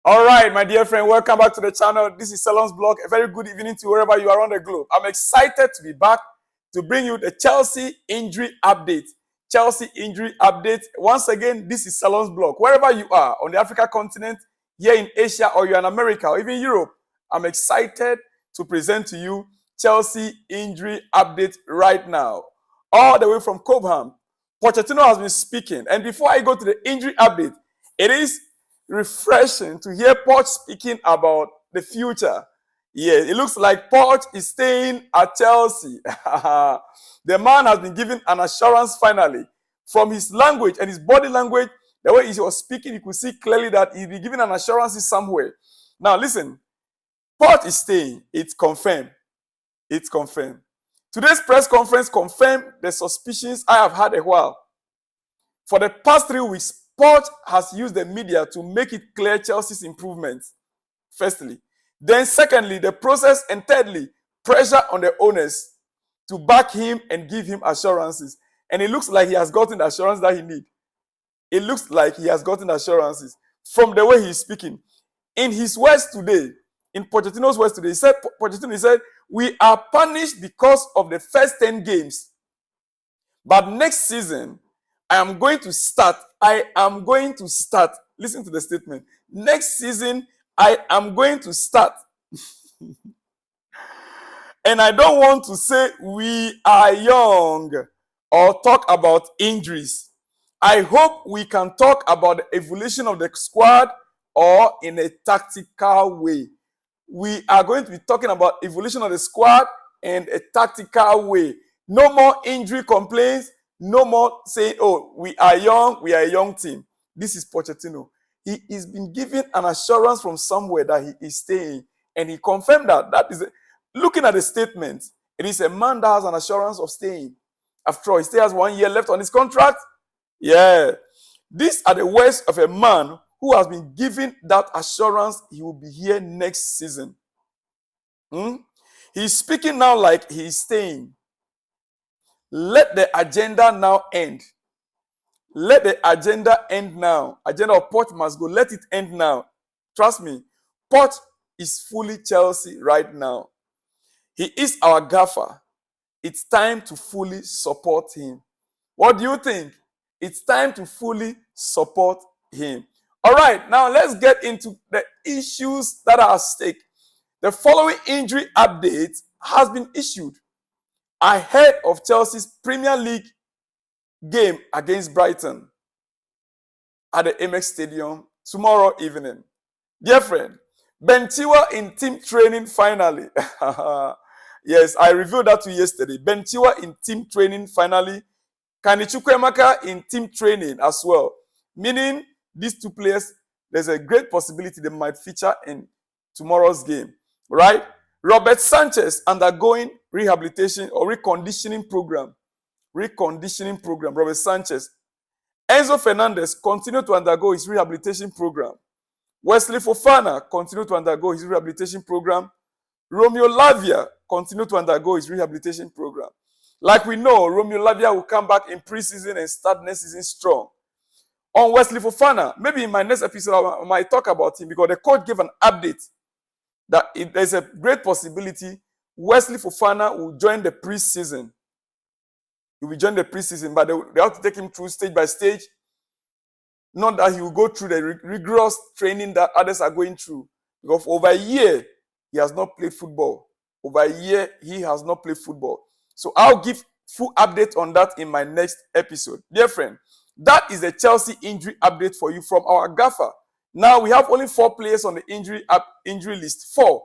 All right, my dear friend, welcome back to the channel. This is Salon's Blog. A very good evening to wherever you are on the globe. I'm excited to be back to bring you the Chelsea injury update. Chelsea injury update. Once again, this is Salon's Blog. Wherever you are on the Africa continent, here in Asia, or you're in America, or even Europe, I'm excited to present to you Chelsea injury update right now. All the way from Cobham, Pochettino has been speaking. And before I go to the injury update, it is refreshing to hear Poch speaking about the future. Yeah, it looks like Poch is staying at Chelsea. The man has been given an assurance finally. From his language and his body language, the way he was speaking, you could see clearly that he'll be given an assurance somewhere. Now listen, Poch is staying. It's confirmed. It's confirmed. Today's press conference confirmed the suspicions I have had a while. For the past 3 weeks, Poch has used the media to make it clear Chelsea's improvements, firstly. Then secondly, the process, and thirdly, pressure on the owners to back him and give him assurances. And it looks like he has gotten the assurance that he needs. It looks like he has gotten assurances from the way he's speaking. In his words today, in Pochettino's words today, Pochettino said, "We are punished because of the first 10 games. But next season, I am going to start. Listen to the statement. Next season, I am going to start." And I don't want to say we are young or talk about injuries. I hope we can talk about the evolution of the squad or in a tactical way. We are going to be talking about evolution of the squad and a tactical way. No more injury complaints. No more saying, "Oh, we are a young team." This is Pochettino. He is been given an assurance from somewhere that he is staying. And he confirmed that. Looking at the statement, it is a man that has an assurance of staying. After all, he still has 1 year left on his contract. Yeah. These are the words of a man who has been given that assurance he will be here next season. He's speaking now like he is staying. Let the agenda now end. Let the agenda end now. Agenda of Poch must go. Let it end now. Trust me, Poch is fully Chelsea right now. He is our gaffer. It's time to fully support him. What do you think? It's time to fully support him. All right, now let's get into the issues that are at stake. The following injury update has been issued ahead of Chelsea's Premier League game against Brighton at the AMEX Stadium tomorrow evening. Dear friend, Ben Chilwell in team training finally. Yes, I revealed that to you yesterday. Ben Chilwell in team training finally. Kenny Chukwuemeka in team training as well. Meaning these two players, there's a great possibility they might feature in tomorrow's game. Right? Robert Sanchez undergoing rehabilitation or reconditioning program. Robert Sanchez. Enzo Fernandez continued to undergo his rehabilitation program. Wesley Fofana continued to undergo his rehabilitation program. Romeo Lavia continued to undergo his rehabilitation program. Like we know, Romeo Lavia will come back in preseason and start next season strong. On Wesley Fofana, maybe in my next episode I might talk about him because the coach gave an update that there's a great possibility Wesley Fofana will join the preseason. He will join the preseason, but they have to take him through stage by stage. Not that he will go through the rigorous training that others are going through. Because for over a year, he has not played football. Over a year, he has not played football. So I'll give full update on that in my next episode. Dear friend, that is the Chelsea injury update for you from our gaffer. Now we have only 4 players on the injury list. 4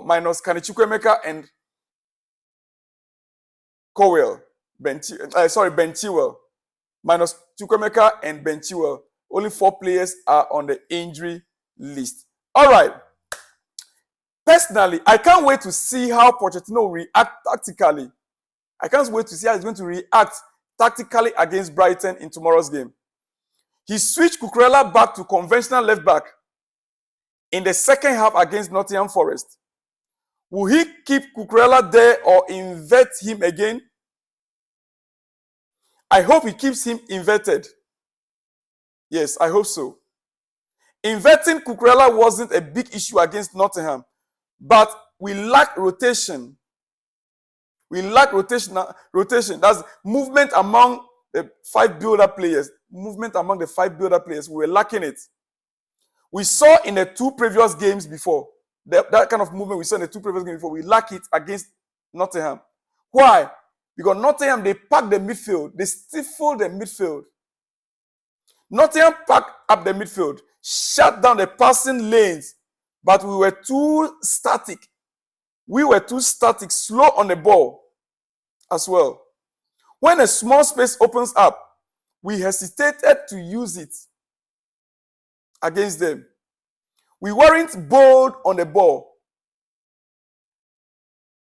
minus Kenny Chukwuemeka and Ben Chilwell. Minus Chukwuemeka and Ben Chilwell. Only 4 players are on the injury list. All right. Personally, I can't wait to see how Pochettino will react tactically. I can't wait to see how he's going to react tactically against Brighton in tomorrow's game. He switched Cucurella back to conventional left back in the second half against Nottingham Forest. Will he keep Cucurella there or invert him again? I hope he keeps him inverted. Yes, I hope so. Inverting Cucurella wasn't a big issue against Nottingham, but we lack rotation. We lack rotation. That's movement among the 5 build-up players. Movement among the 5 build-up players. We were lacking it. We saw in the 2 previous games before, that kind of movement we saw in the 2 previous games before, we lack it against Nottingham. Why? Because Nottingham, they packed the midfield. They stifled the midfield. Nottingham packed up the midfield, shut down the passing lanes, but we were too static. We were too static, slow on the ball as well. When a small space opens up, we hesitated to use it against them. We weren't bold on the ball.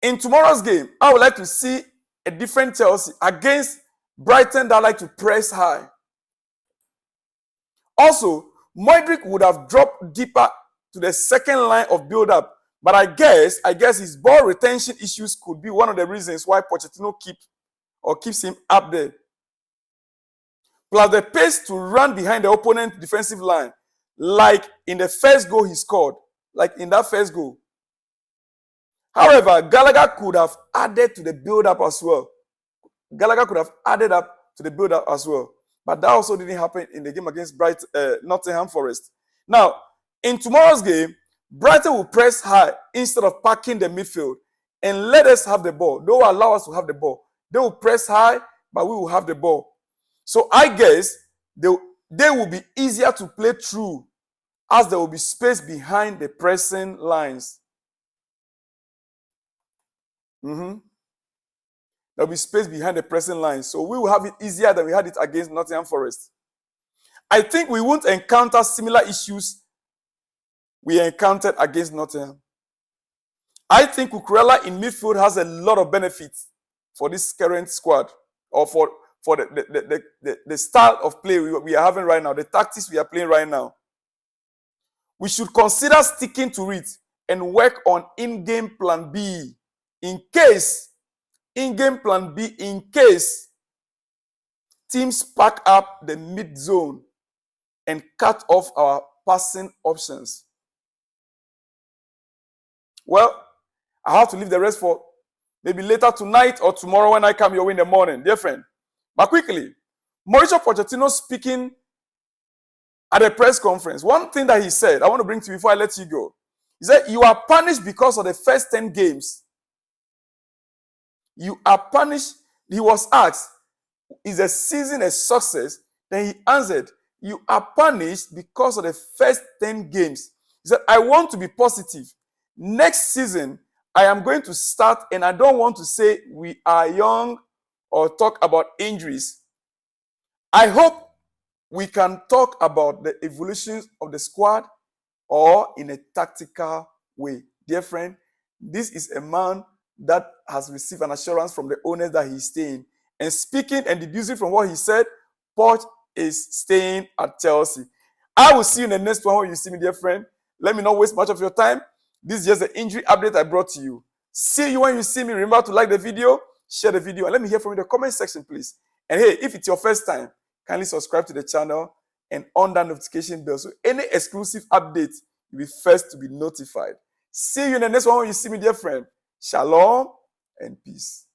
In tomorrow's game, I would like to see a different Chelsea against Brighton that like to press high. Also, Modric would have dropped deeper to the second line of build-up, but I guess his ball retention issues could be one of the reasons why Pochettino keeps him up there. Plus the pace to run behind the opponent defensive line, like in the first goal he scored, like in that first goal. However, Gallagher could have added to the build-up as well. But that also didn't happen in the game against Nottingham Forest. Now, in tomorrow's game, Brighton will press high instead of packing the midfield and let us have the ball. They will allow us to have the ball. They will press high, but we will have the ball. So I guess they will be easier to play through as there will be space behind the pressing lines. There will be space behind the pressing lines. So we will have it easier than we had it against Nottingham Forest. I think we won't encounter similar issues we encountered against Nottingham. I think Cucurella in midfield has a lot of benefits for this current squad, or for the style of play we are having right now, the tactics we are playing right now. We should consider sticking to it and work on in-game plan B in case teams pack up the mid-zone and cut off our passing options. Well, I have to leave the rest for maybe later tonight or tomorrow when I come your way in the morning, dear friend. But quickly, Mauricio Pochettino speaking at a press conference. One thing that he said, I want to bring to you before I let you go. He said, you are punished because of the first 10 games. You are punished. He was asked, is the season a success? Then he answered, you are punished because of the first 10 games. He said, I want to be positive. Next season, I am going to start, and I don't want to say we are young or talk about injuries. I hope we can talk about the evolution of the squad or in a tactical way. Dear friend, this is a man that has received an assurance from the owners that he's staying. And speaking and deducing from what he said, Poch is staying at Chelsea. I will see you in the next one when you see me, dear friend. Let me not waste much of your time. This is just the injury update I brought to you. See you when you see me. Remember to like the video, share the video, and let me hear from you in the comment section, please. And hey, if it's your first time, kindly subscribe to the channel and on that notification bell so any exclusive update, you'll be first to be notified. See you in the next one when you see me, dear friend. Shalom and peace.